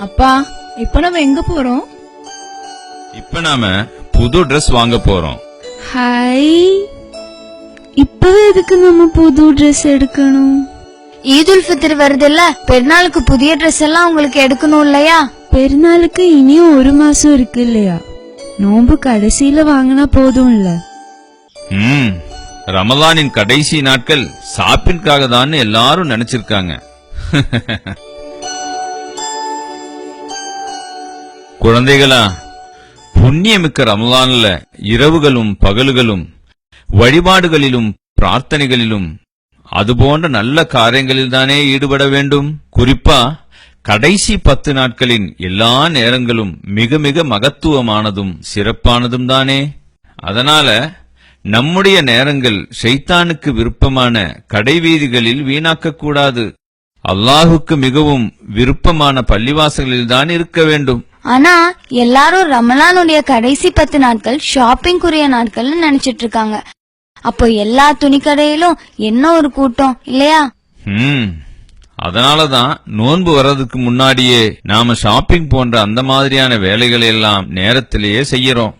அப்பா, இப்ப நம்ம எங்க போறோம்? இப்ப நாம புது Dress வாங்க போறோம். ஹாய், இப்பவே எதுக்கு நம்ம புது Dress எடுக்கணும்? ஈதுல் ஃபித்ர் வருதுல்ல, பெருநாளுக்கு புதிய ட்ரெஸ் எல்லாம் உங்களுக்கு எடுக்கணும் இல்லையா? பெருநாளுக்கு இனியும் 1 மாசம் இருக்கு இல்லையா? நோன்பு கடைசியில வாங்கினா போதும் இல்ல? ரமலானின் கடைசி நாட்கள் ஷாப்பிங்காக தான் எல்லாரும் நினைச்சிருக்காங்க. குழந்தைகளா, புண்ணியமிக்க ரமலான்ல இரவுகளும் பகலுகளும் வழிபாடுகளிலும் பிரார்த்தனைகளிலும் அதுபோன்ற நல்ல காரியங்களில் தானே ஈடுபட வேண்டும். குறிப்பா கடைசி 10 நாட்களின் எல்லா நேரங்களும் மிக மிக மகத்துவமானதும் சிறப்பானதும் தானே. அதனால நம்முடைய நேரங்கள் ஷைத்தானுக்கு விருப்பமான கடைவீதிகளில் வீணாக்க கூடாது. அல்லாஹுக்கு மிகவும் விருப்பமான பள்ளிவாசல்களில் தான் இருக்க வேண்டும். ஆனா எல்லாரும் ரமலானுடைய கடைசி 10 நாட்கள் ஷாப்பிங்குரிய நாட்கள் நினைச்சிட்டு இருக்காங்க. அப்போ எல்லா துணிக்கடையிலும் என்ன ஒரு கூட்டம் இல்லையா? அதனாலதான் நோன்பு வர்றதுக்கு முன்னாடியே நாம ஷாப்பிங் போன்ற அந்த மாதிரியான வேலைகளை எல்லாம் நேரத்திலேயே செய்யறோம்.